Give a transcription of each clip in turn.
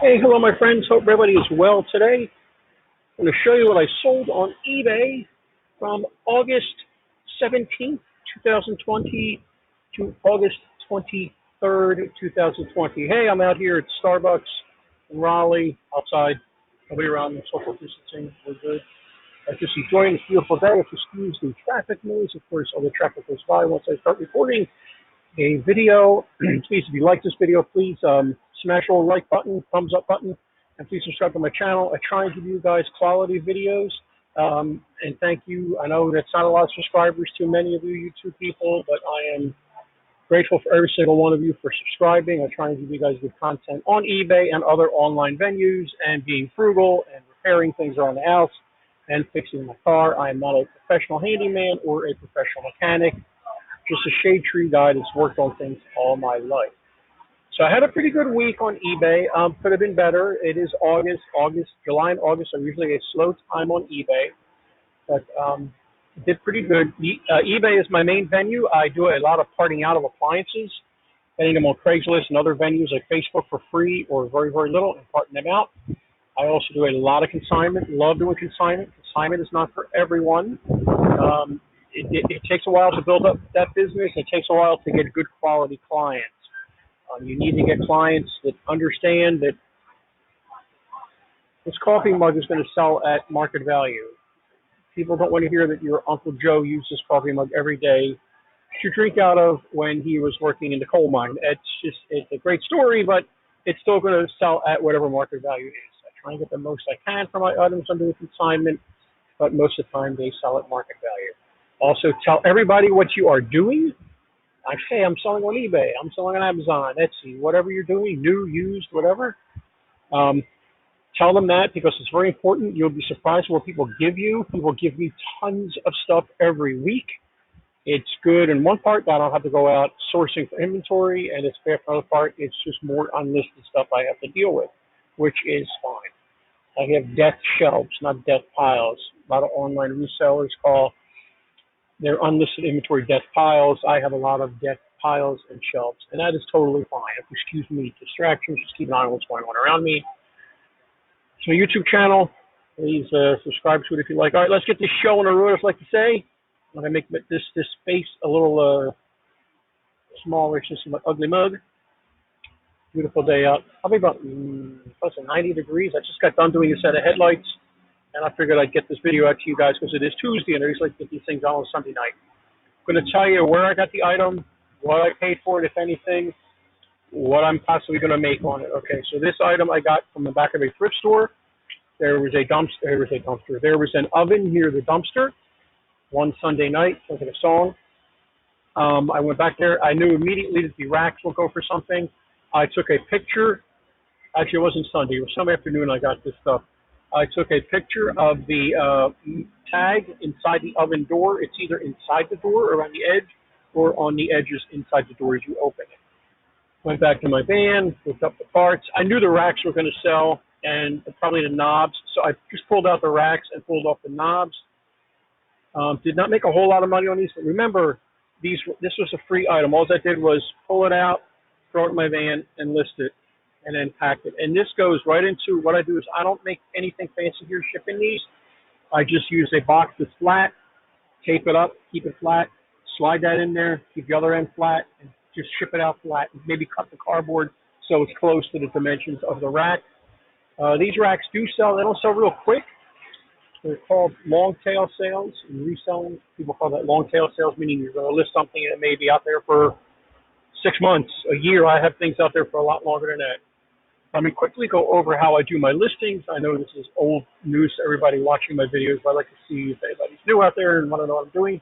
Hey, hello, my friends. Hope everybody is well today. I'm going to show you what I sold on eBay from August 17th, 2020 to August 23rd, 2020. Hey, I'm out here at Starbucks in Raleigh, outside. Nobody around, social distancing. We're good. I'm just enjoying this beautiful day. If you excuse the traffic noise, of course, all the traffic goes by once I start recording a video. Please, if you like this video, please smash the like button, thumbs up button, and please subscribe to my channel. I try and give you guys quality videos, and thank you. I know that's not a lot of subscribers to many of you YouTube people, but I am grateful for every single one of you for subscribing. I try and give you guys good content on eBay and other online venues, and being frugal and repairing things around the house and fixing my car. I am not a professional handyman or a professional mechanic, just a shade tree guy that's worked on things all my life. So I had a pretty good week on eBay. Could have been better. It is July and August are usually a slow time on eBay, but did pretty good. eBay is my main venue. I do a lot of parting out of appliances, getting them on Craigslist and other venues like Facebook for free or very, very little and parting them out. I also do a lot of consignment. Love doing consignment. Consignment is not for everyone. It takes a while to build up that business. It takes a while to get good quality clients. You need to get clients that understand that this coffee mug is going to sell at market value. People don't want to hear that your Uncle Joe used this coffee mug every day to drink out of when he was working in the coal mine. It's a great story, but it's still going to sell at whatever market value is. I try and get the most I can for my items under the consignment, but most of the time they sell at market value. Also, tell everybody what you are doing. Like, hey, I'm selling on eBay. I'm selling on Amazon, Etsy, whatever you're doing, new, used, whatever. Tell them that because it's very important. You'll be surprised what people give you. People give me tons of stuff every week. It's good in one part that I don't have to go out sourcing for inventory, and it's bad for another part. It's just more unlisted stuff I have to deal with, which is fine. I have death shelves, not death piles. A lot of online resellers call their unlisted inventory death piles. I have a lot of death piles and shelves, and that is totally fine. If you excuse me, distractions, just keep an eye on what's going on around me. It's my YouTube channel. Please subscribe to it if you like. All right, let's get this show on the road, as I like to say. I'm going to make this space a little smaller. It's just an ugly mug. Beautiful day out. Probably about close to 90 degrees. I just got done doing a set of headlights, and I figured I'd get this video out to you guys because it is Tuesday, and I usually like to get these things on Sunday night. I'm going to tell you where I got the item, what I paid for it, if anything, what I'm possibly going to make on it. Okay, so this item I got from the back of a thrift store. There was an oven near the dumpster one Sunday night. Look at a song. I went back there. I knew immediately that the racks will go for something. I took a picture. Actually, it wasn't Sunday. It was Sunday afternoon I got this stuff. I took a picture of the tag inside the oven door. It's either inside the door around the edge or on the edges inside the door as you open it. Went back to my van, looked up the parts. I knew the racks were going to sell and probably the knobs, so I just pulled out the racks and pulled off the knobs. Did not make a whole lot of money on these, but remember, this was a free item. All I did was pull it out, throw it in my van, and list it, and then pack it. And this goes right into what I do is I don't make anything fancy here shipping these. I just use a box that's flat, tape it up, keep it flat, slide that in there, keep the other end flat, and just ship it out flat. Maybe cut the cardboard so it's close to the dimensions of the rack. These racks do sell. They don't sell real quick. They're called long tail sales. In reselling, people call that long tail sales, meaning you're going to list something and it may be out there for 6 months, a year. I have things out there for a lot longer than that. Let me quickly go over how I do my listings. I know this is old news to everybody watching my videos, but I like to see if anybody's new out there and want to know what I'm doing.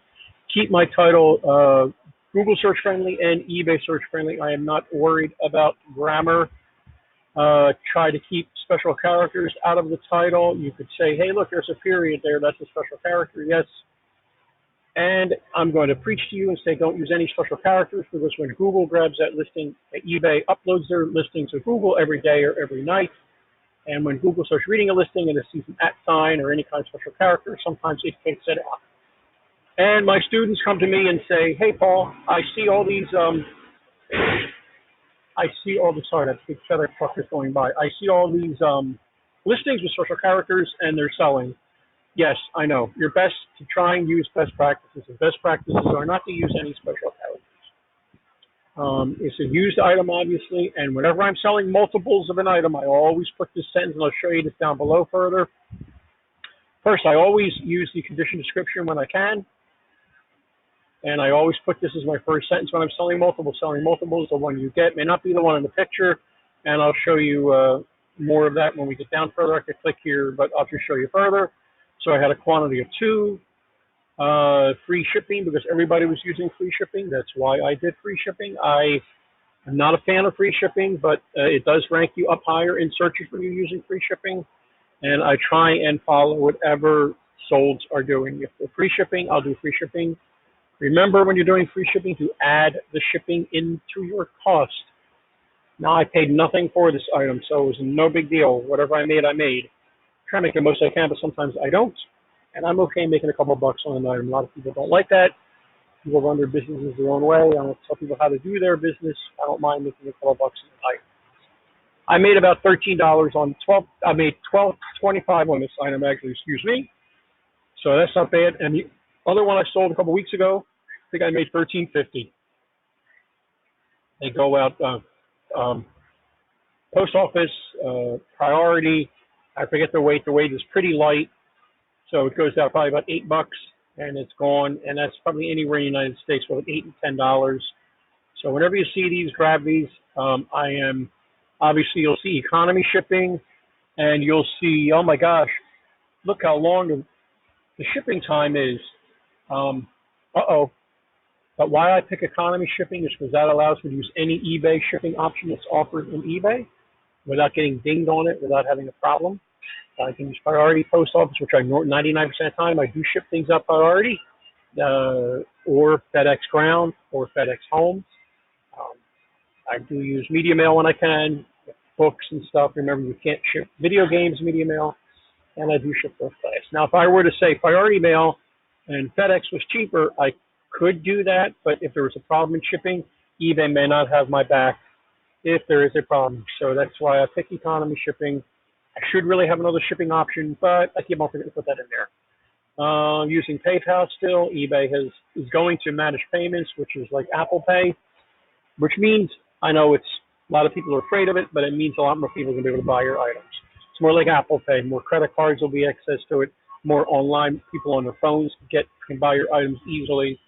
Keep my title Google search friendly and eBay search friendly. I am not worried about grammar. Try to keep special characters out of the title. You could say, hey, look, there's a period there. That's a special character. Yes. And I'm going to preach to you and say don't use any special characters because when Google grabs that listing, eBay uploads their listing to Google every day or every night. And when Google starts reading a listing and it sees an @ sign or any kind of special character, sometimes it takes it out. And my students come to me and say, hey, Paul, I see all these I see all the, sorry, that big FedEx truck is going by. I see all these listings with special characters, and they're selling. Yes, I know. You're best to try and use best practices. The best practices are not to use any special characters. It's a used item, obviously, and whenever I'm selling multiples of an item, I always put this sentence, and I'll show you this down below further. First, I always use the condition description when I can, and I always put this as my first sentence when I'm selling multiples. Selling multiples, the one you get may not be the one in the picture, and I'll show you more of that when we get down further. I could click here, but I'll just show you further. So I had a quantity of 2. Free shipping, because everybody was using free shipping. That's why I did free shipping. I am not a fan of free shipping, but it does rank you up higher in searches when you're using free shipping. And I try and follow whatever solds are doing. If they're free shipping, I'll do free shipping. Remember, when you're doing free shipping, to add the shipping into your cost. Now, I paid nothing for this item, so it was no big deal. Whatever I made, I made. I try to make the most I can, but sometimes I don't. And I'm okay making a couple bucks on an item. A lot of people don't like that. People run their businesses their own way. I don't tell people how to do their business. I don't mind making a couple bucks on an item. I made about $13 on 12. I made $12.25 on this item, actually. Excuse me. So that's not bad. And the other one I sold a couple weeks ago, I think I made $13.50. They go out post office, priority. I forget the weight. The weight is pretty light. So it goes out probably about $8, and it's gone, and that's probably anywhere in the United States for like $8 and $10. So whenever you see these, grab these. I am, obviously, you'll see economy shipping, and you'll see, oh my gosh, look how long the shipping time is. But why I pick economy shipping is because that allows me to use any eBay shipping option that's offered in eBay without getting dinged on it, without having a problem. I can use priority post office, which I 99% of the time I do ship things up priority, or FedEx Ground or FedEx Home. I do use media mail when I can, books and stuff. Remember, you can't ship video games media mail, and I do ship first class. Now, if I were to say priority mail and FedEx was cheaper, I could do that, but if there was a problem in shipping, eBay may not have my back if there is a problem. So that's why I pick economy shipping. I should really have another shipping option, but I keep on forgetting to put that in there. Using PayPal still, eBay is going to manage payments, which is like Apple Pay, which means, I know a lot of people are afraid of it, but it means a lot more people are going to be able to buy your items. It's more like Apple Pay. More credit cards will be access to it. More online, people on their phones can buy your items easily.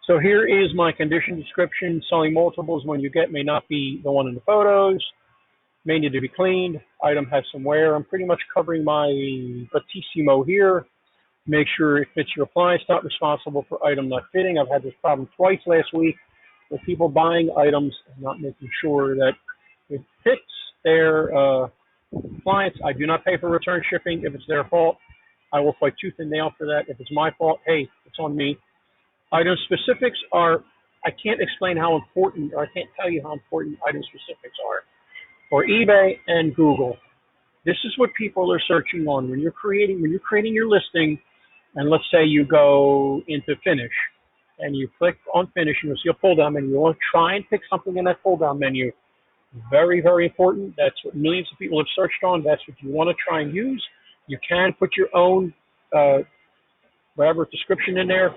So here is my condition description. Selling multiples when you get may not be the one in the photos. May need to be cleaned. Item has some wear. I'm pretty much covering my battissimo here. Make sure it fits your appliance. Not responsible for item not fitting. I've had this problem twice last week with people buying items and not making sure that it fits their appliance. I do not pay for return shipping if it's their fault. I will fight tooth and nail for that. If it's my fault, hey, it's on me. Item specifics are, I can't explain how important, or I can't tell you how important item specifics are. For eBay and Google, this is what people are searching on when you're creating your listing. And let's say you go into finish and you click on finish, and you'll see a pull down menu. You want to try and pick something in that pull down menu. Very, very important. That's what millions of people have searched on. That's what you want to try and use. You can put your own whatever description in there.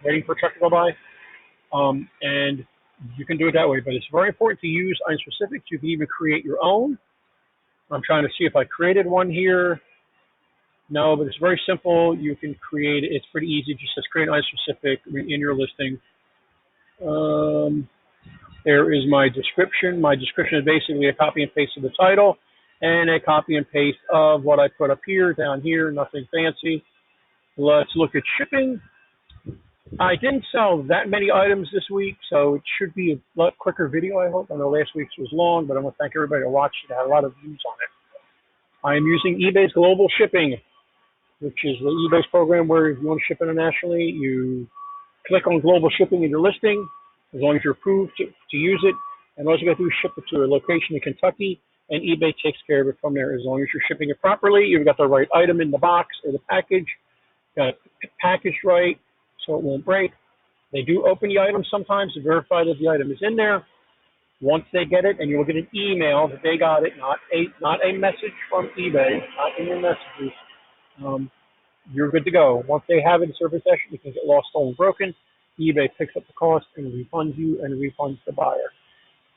Waiting for a truck to go by, and you can do it that way, but it's very important to use item specifics. You can even create your own. I'm trying to see if I created one here. No, but it's very simple. You can create it. It's pretty easy. It just says create item specific in your listing. There is my description. My description is basically a copy and paste of the title and a copy and paste of what I put up here, down here, nothing fancy. Let's look at shipping. I didn't sell that many items this week, so it should be a lot quicker video, I hope. I know last week's was long, but I want to thank everybody who watched it. I had a lot of views on it. I am using eBay's Global Shipping, which is the eBay's program where if you want to ship internationally, you click on Global Shipping in your listing, as long as you're approved to use it. And all you got to do is ship it to a location in Kentucky, and eBay takes care of it from there. As long as you're shipping it properly, you've got the right item in the box or the package, got it packaged right, so it won't break. They do open the item sometimes to verify that the item is in there. Once they get it, and you will get an email that they got it, not a message from eBay, not in your messages. You're good to go. Once they have it in their possession, it can get lost, stolen, broken. eBay picks up the cost and refunds you and refunds the buyer.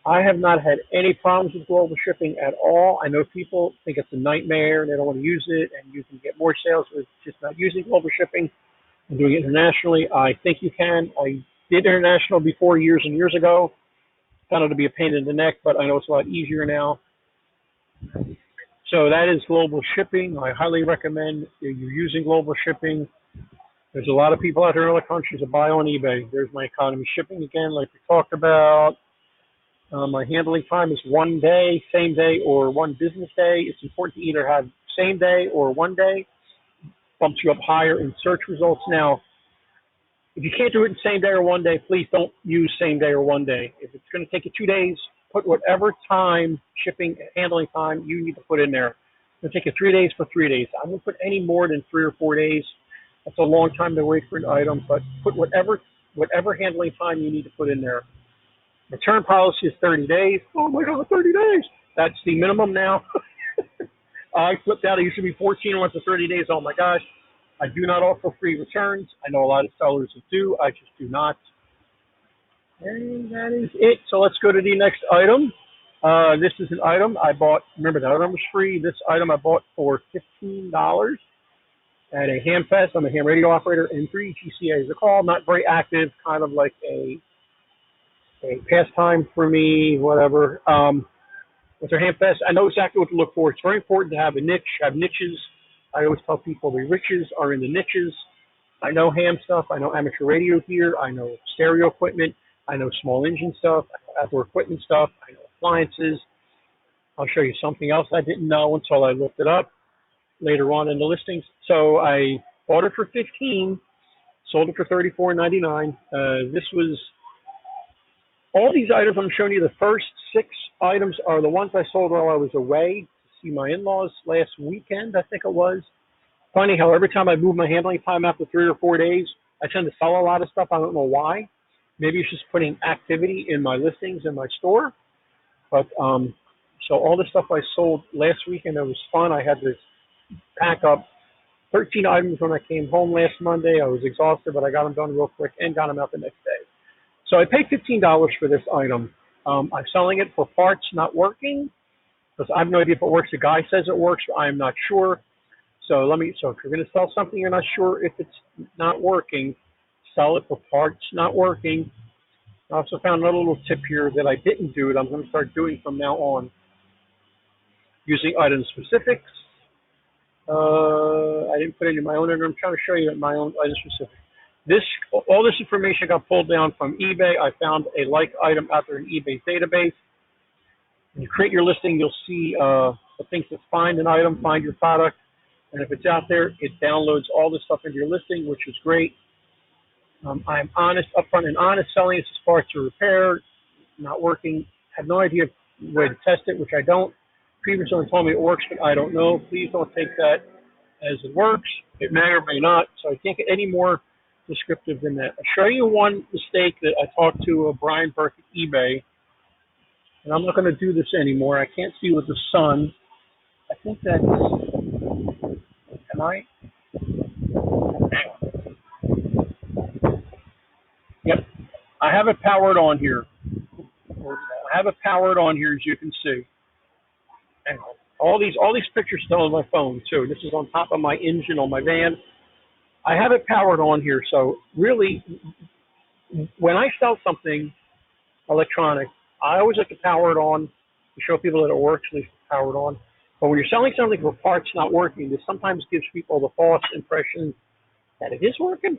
I have not had any problems with global shipping at all. I know people think it's a nightmare and they don't want to use it, and you can get more sales with just not using global shipping and doing it internationally. I think you can. I did international before years and years ago. Found it to be a pain in the neck, but I know it's a lot easier now. So that is global shipping. I highly recommend you're using global shipping. There's a lot of people out there in other countries that buy on eBay. There's my economy shipping again, like we talked about. My handling time is 1 day, same day, or 1 business day. It's important to either have same day or 1 day. Bumps you up higher in search results. Now, if you can't do it in same day or 1 day, please don't use same day or 1 day. If it's going to take you 2 days, put whatever time, shipping, handling time you need to put in there. It's going to take you 3 days for 3 days. I won't put any more than 3 or 4 days. That's a long time to wait for an item, but put whatever handling time you need to put in there. Return policy is 30 days. Oh my God, 30 days. That's the minimum now. I flipped out. It used to be 14. I went to 30 days. Oh my gosh. I do not offer free returns. I know a lot of sellers that do. I just do not. And that is it. So let's go to the next item. This is an item I bought. Remember, that item was free. This item I bought for $15 at a ham fest. I'm a ham radio operator in 3 GCA is a call. Not very active, kind of like a pastime for me, whatever. With our ham fest, I know exactly what to look for. It's very important to have a niche, have niches. I always tell people the riches are in the niches. I know ham stuff. I know amateur radio gear. I know stereo equipment. I know small engine stuff. I know outdoor equipment stuff. I know appliances. I'll show you something else I didn't know until I looked it up later on in the listings. So I bought it for $15, sold it for $34.99. This was all these items I'm showing you. The first 6 items are the ones I sold while I was away to see my in-laws last weekend, I think it was. Funny how every time I move my handling time after 3 or 4 days, I tend to sell a lot of stuff. I don't know why. Maybe it's just putting activity in my listings in my store. But so all the stuff I sold last weekend, it was fun. I had to pack up 13 items when I came home last Monday. I was exhausted, but I got them done real quick and got them out the next day. So I paid $15 for this item. I'm selling it for parts not working because I have no idea if it works. The guy says it works, but I'm not sure. So if you're going to sell something you're not sure if it's not working, sell it for parts not working. I also found another little tip here that I didn't do that I'm going to start doing from now on. Using item specifics. I didn't put any of my own in there. I'm trying to show you my own item specific. All this information got pulled down from eBay. I found a like item out there in eBay's database. When you create your listing, you'll see the things that find an item, find your product, and if it's out there, it downloads all this stuff into your listing, which is great. I'm honest, upfront and honest. Selling it as parts or repair, not working. Have no idea where to test it, which I don't. Previous owner told me it works, but I don't know. Please don't take that as it works. It may or may not. So I can't get any more descriptive than that. I'll show you one mistake that I talked to Brian Burke at eBay, and I'm not going to do this anymore. I can't see with the sun. I think that's, can I? Hang on. Yep. I have it powered on here. I have it powered on here, as you can see. Hang on. All these pictures still on my phone, too. This is on top of my engine on my van. I have it powered on here, so really, when I sell something electronic, I always like to power it on to show people that it works, at least powered on. But when you're selling something for parts not working, this sometimes gives people the false impression that it is working,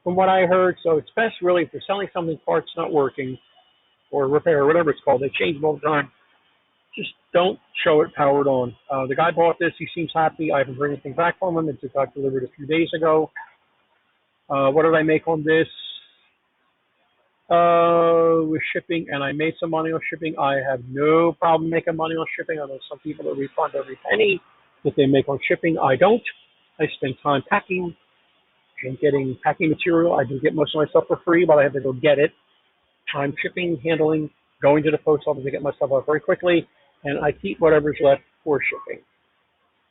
from what I heard. So it's best, really, if you're selling something parts not working, or repair, or whatever it's called, they change them all the time, just don't show it powered on. The guy bought this. He seems happy. I haven't heard anything back from him. It got delivered a few days ago. What did I make on this? With shipping, and I made some money on shipping. I have no problem making money on shipping. I know some people that refund every penny that they make on shipping. I don't. I spend time packing, I'm getting packing material. I do get most of my stuff for free, but I have to go get it. I'm shipping, handling, going to the post office to get my stuff out very quickly, and I keep whatever's left for shipping.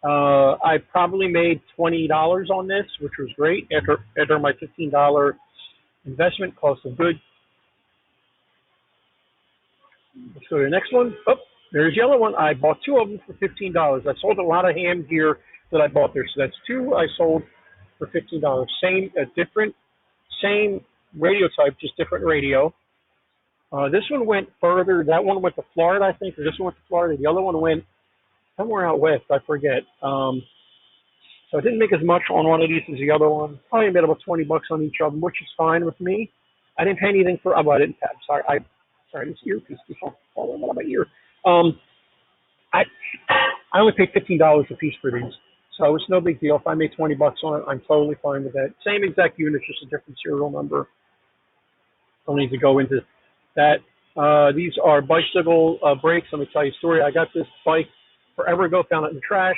I probably made $20 on this, which was great after my $15 investment cost of goods. Let's go to the next one. Oh, there's the other one. I bought two of them for $15. I sold a lot of ham gear that I bought there. So that's two I sold for $15. Same radio type, just different radio. This one went further. That one went to Florida, I think, or this one went to Florida. The other one went somewhere out west. I forget. So I didn't make as much on one of these as the other one. Probably made about $20 on each of them, which is fine with me. I didn't pay anything for. Oh, I didn't. I'm sorry. This earpiece is falling out of my ear. I only paid $15 a piece for these, so it's no big deal. If I made $20 on it, I'm totally fine with that. Same exact unit, just a different serial number. Don't need to go into that. These are bicycle brakes. Let me tell you a story. I got this bike forever ago, found it in the trash.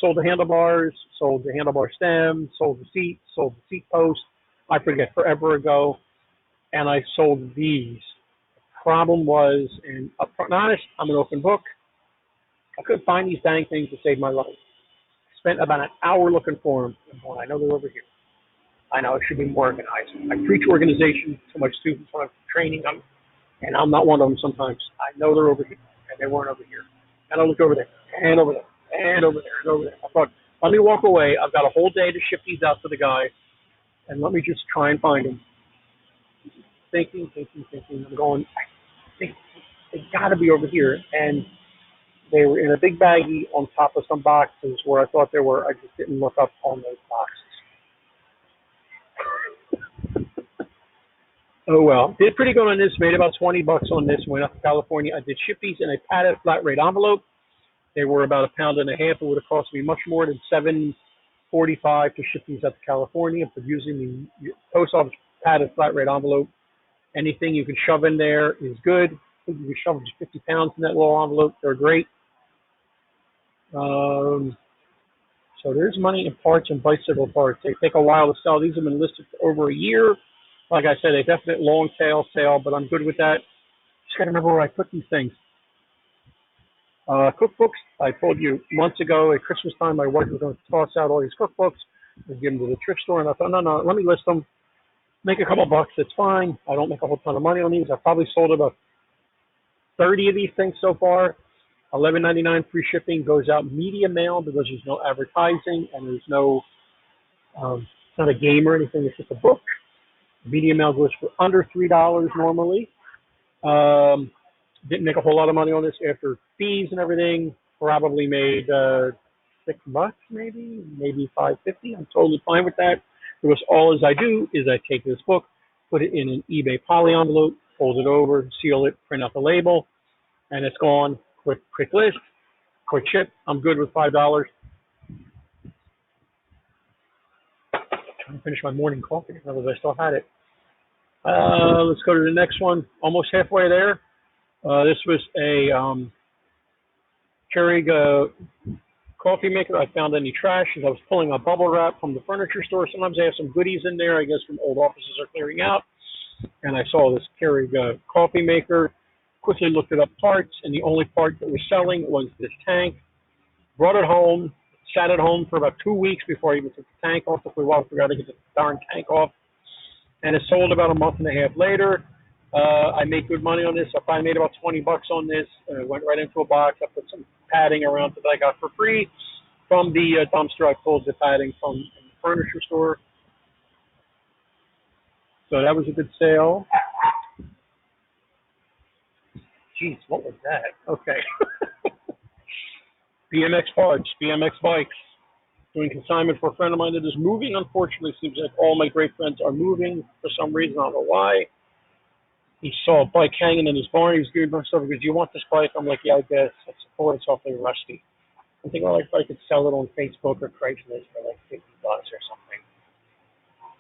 Sold the handlebars, sold the handlebar stem, sold the seat, sold the seat post. I forget, forever ago. And I sold these. Problem was, and upfront and honest, I'm an open book. I couldn't find these dang things to save my life. Spent about an hour looking for them. Well, I know they're over here. I know it should be more organized. I preach organization to my students when I'm training them, and I'm not one of them sometimes. I know they're over here, and they weren't over here. And I looked over there, and over there, and over there, and over there. I thought, let me walk away. I've got a whole day to ship these out to the guy, and let me just try and find them. Thinking. I'm going, they got to be over here. And they were in a big baggie on top of some boxes where I thought they were. I just didn't look up on those boxes. Oh, well. Did pretty good on this. Made about $20 on this. Went up to California. I did ship these in a padded flat rate envelope. They were about 1.5 pounds. It would have cost me much more than $7.45 to ship these up to California. But using the post office padded flat rate envelope, anything you can shove in there is good. I think you can shove just 50 pounds in that little envelope. They're great. So there's money in parts and bicycle parts. They take a while to sell. These have been listed for over a year. Like I said, a definite long tail sale, but I'm good with that. Just got to remember where I put these things. Cookbooks. I told you months ago at Christmas time, my wife was going to toss out all these cookbooks and give them to the thrift store. And I thought, no, let me list them. Make a couple bucks. That's fine. I don't make a whole ton of money on these. I've probably sold about 30 of these things so far. $11.99 free shipping, goes out media mail because there's no advertising and there's no, it's not a game or anything, it's just a book. Media mail goes for under $3 normally. Didn't make a whole lot of money on this after fees and everything. Probably made $6, maybe $5.50. I'm totally fine with that because all as I do is I take this book, put it in an eBay poly envelope, fold it over, seal it, print out the label, and it's gone. Quick list, quick ship. I'm good with $5. Trying to finish my morning coffee. Otherwise, I still had it. Let's go to the next one. Almost halfway there. This was a Keurig coffee maker. I found in the trash as I was pulling a bubble wrap from the furniture store. Sometimes they have some goodies in there, I guess, from old offices are clearing out. And I saw this Keurig coffee maker. Quickly looked it up parts, and the only part that was selling was this tank. Brought it home, sat at home for about 2 weeks before I even took the tank off. Took me a while to figure out how to get the darn tank off. And it sold about a month and a half later. I made good money on this. I probably made about $20 on this. Went right into a box. I put some padding around that I got for free from the dumpster. I pulled the padding from the furniture store. So that was a good sale. Jeez, what was that? Okay. BMX parts, BMX bikes. Doing consignment for a friend of mine that is moving. Unfortunately, it seems like all my great friends are moving for some reason. I don't know why. He saw a bike hanging in his barn. He was giving myself. He goes, "Do you want this bike?" I'm like, "Yeah, I guess." It's awfully rusty. I'm thinking, well, if I could sell it on Facebook or Craigslist for like $50 or something.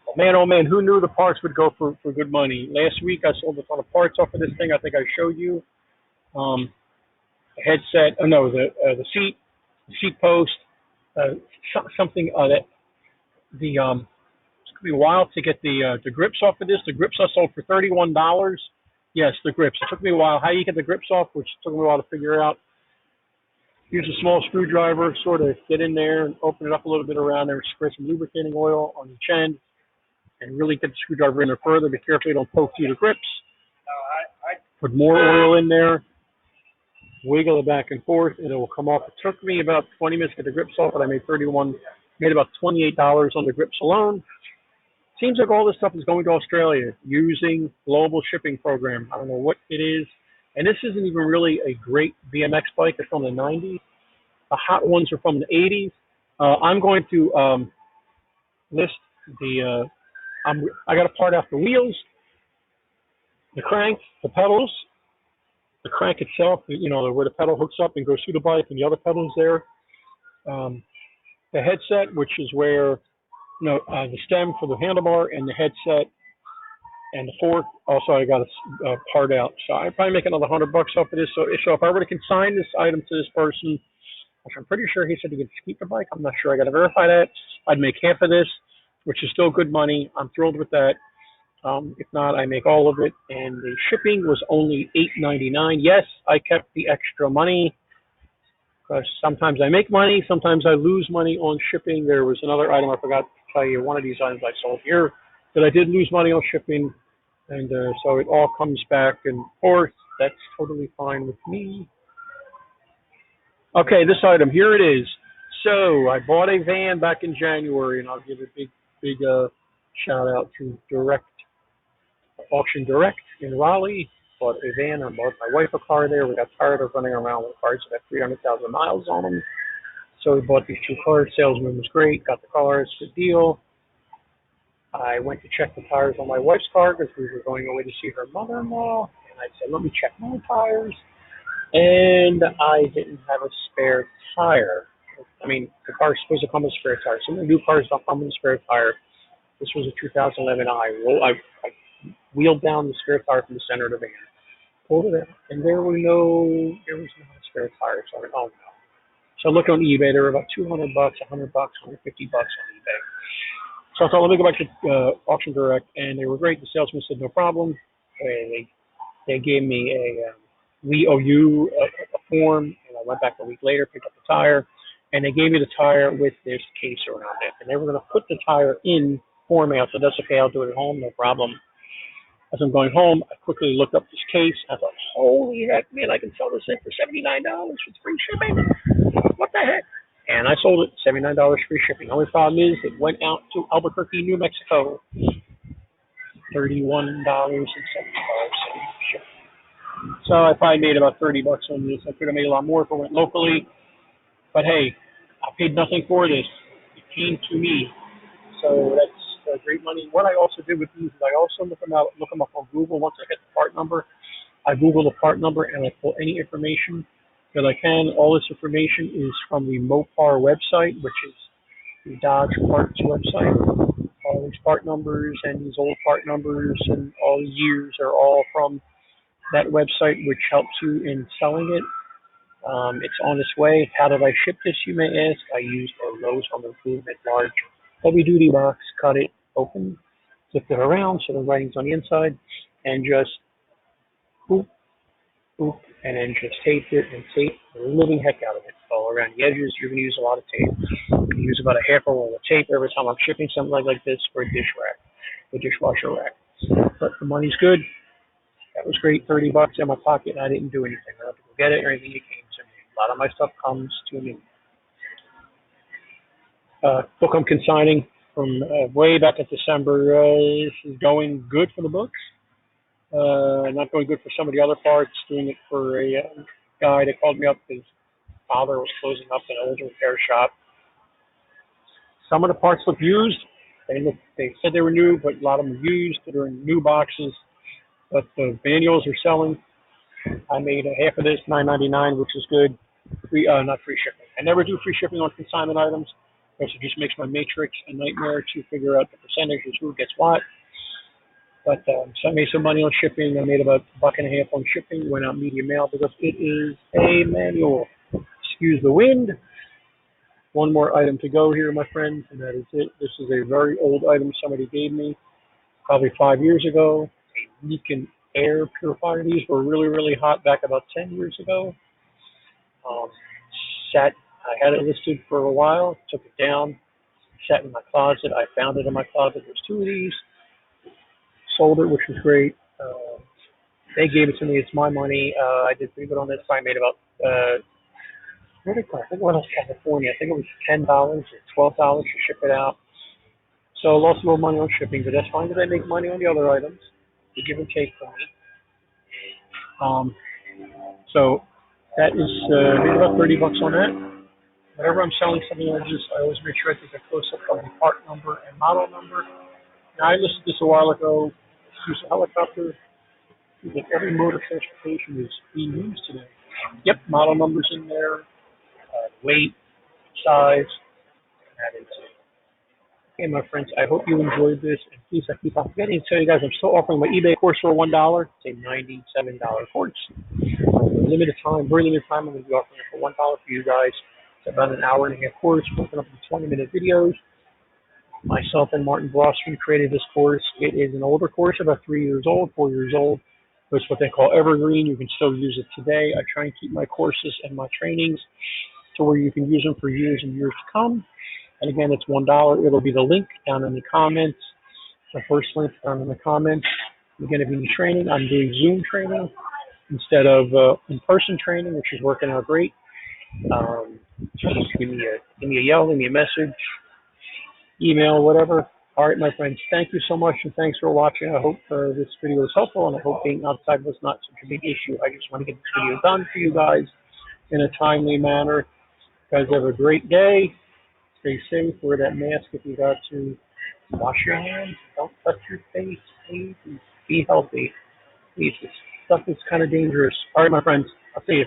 But man, oh man, who knew the parts would go for good money? Last week I sold a ton of parts off of this thing. I think I showed you. The headset. Oh no, the seat post. Something that the took me a while to get the grips off of this. The grips I sold for $31. Yes, the grips. It took me a while. How you get the grips off, which took me a while to figure out. Use a small screwdriver, sort of get in there and open it up a little bit around there, spray some lubricating oil on each end, and really get the screwdriver in there further. Be careful you don't poke through the grips. Put more oil in there, wiggle it back and forth, and it will come off. It took me about 20 minutes to get the grips off, but I made about $28 on the grips alone. Seems like all this stuff is going to Australia using global shipping program. I don't know what it is. And this isn't even really a great BMX bike. It's from the 90s. The hot ones are from the 80s. I'm going to list I got to part out the wheels, the crank, the pedals, the crank itself, where the pedal hooks up and goes through the bike, and the other pedals there. The headset, which is where, the stem for the handlebar and the headset and the fork. Also, I got a part out. So I'd probably make another $100 off of this. So if I were to consign this item to this person, which I'm pretty sure he said he could keep the bike. I'm not sure. I got to verify that. I'd make half of this, which is still good money. I'm thrilled with that. If not, I make all of it. And the shipping was only $8.99. Yes, I kept the extra money because sometimes I make money, sometimes I lose money on shipping. There was another item I forgot to tell you. One of these items I sold here that I did lose money on shipping. And so it all comes back and forth. That's totally fine with me. Okay, this item, here it is. So I bought a van back in January, and I'll give a big shout out to Auction Direct in Raleigh. Bought a van. I bought my wife a car there. We got tired of running around with cars that have 300,000 miles on them. So we bought these two cars. Salesman was great. Got the cars. Good deal. I went to check the tires on my wife's car because we were going away to see her mother-in-law. And I said, let me check my tires. And I didn't have a spare tire. I mean, the car is supposed to come with a spare tire. Some of the new cars don't come with a spare tire. This was a 2011 I wheeled down the spare tire from the center of the van, pulled it out, and there was not a spare tire. So I went, oh no. So I looked on eBay. They were about $200, $100, $150 on eBay. So I thought, let me go back to Auction Direct, and they were great. The salesman said, no problem. They gave me we owe you a form, and I went back a week later, picked up the tire, and they gave me the tire with this case around it. And they were going to put the tire in for me. I said, that's okay, I'll do it at home, no problem. As I'm going home, I quickly looked up this case. I thought, holy heck, man, I can sell this thing for $79 with free shipping. What the heck? And I sold it $79 free shipping. The only problem is it went out to Albuquerque, New Mexico, $31.75 shipping. So I probably made about $30 on this. I could have made a lot more if it went locally. But hey, I paid nothing for this. It came to me. So that's great money. What I also did with these is I also look them up on Google. Once I get the part number, I Google the part number and I pull any information that I can. All this information is from the Mopar website, which is the Dodge Parts website. All these part numbers and these old part numbers and all the years are all from that website, which helps you in selling it. It's on its way. How did I ship this, you may ask? I used a Lowe's Home Improvement large heavy-duty box, cut it open, flipped it around so the writing's on the inside, and just boop, boop, and then just taped it and taped the living heck out of it all around the edges. You're going to use a lot of tape. I use about a half a roll of tape every time I'm shipping something like this for a dish rack, a dishwasher rack. But the money's good. That was great, $30 in my pocket, and I didn't do anything. I didn't have to go get it or anything. It came to me. A lot of my stuff comes to me. Book I'm consigning from way back in December. This is going good for the books. Not going good for some of the other parts. Doing it for a guy that called me up. His father was closing up an old repair shop. Some of the parts look used. They said they were new, but a lot of them are used. They're in new boxes. But the manuals are selling. I made half of this, $9.99, which is good. Not free shipping. I never do free shipping on consignment items, because it just makes my matrix a nightmare to figure out the percentages, who gets what. But so I made some money on shipping. I made about $1.50 on shipping. Went out medium mail because it is a manual. Excuse the wind. one more item to go here, my friends, and that is it. This is a very old item somebody gave me probably 5 years ago. A Raiken air purifier. These were really, really hot back about 10 years ago. Um, I had it listed for a while, took it down, sat in my closet. I found it in my closet. There's two of these. Sold it, which was great. They gave it to me. It's my money. I did pretty good on this. I made about what did it cost? I think it went out to California. I think it was $10 or $12 to ship it out. So I lost a little money on shipping, but that's fine because I make money on the other items. The give and take for me. Um, so that is made about $30 on that. Whenever I'm selling something like this, I always make sure I take a close up of the part number and model number. Now I listed this a while ago. Use a helicopter. Like every mode of transportation is being used today. Yep, model numbers in there, weight, size. That is it. Hey, my friends, I hope you enjoyed this. And please, I keep on forgetting to tell you guys, I'm still offering my eBay course for $1. It's a $97 course. For limited time, very limited time, I'm going to be offering it for $1 for you guys. It's about an hour and a half course, broken up into 20-minute videos. Myself and Martin Brosman created this course. It is an older course, about 3 years old, 4 years old. It's what they call evergreen. You can still use it today. I try and keep my courses and my trainings to where you can use them for years and years to come. And again, it's $1. It'll be the link down in the comments. The first link down in the comments. You're going to be training. I'm doing Zoom training instead of in-person training, which is working out great. Just give me a yell, give me a message, email, whatever. All right, my friends, thank you so much, and thanks for watching. I hope this video was helpful, and I hope being outside was not such a big issue. I just want to get this video done for you guys in a timely manner. You guys have a great day. Stay safe. Wear that mask if you got to. Wash your hands. Don't touch your face, please. And be healthy. Please, this stuff is kind of dangerous. All right, my friends, I'll see you.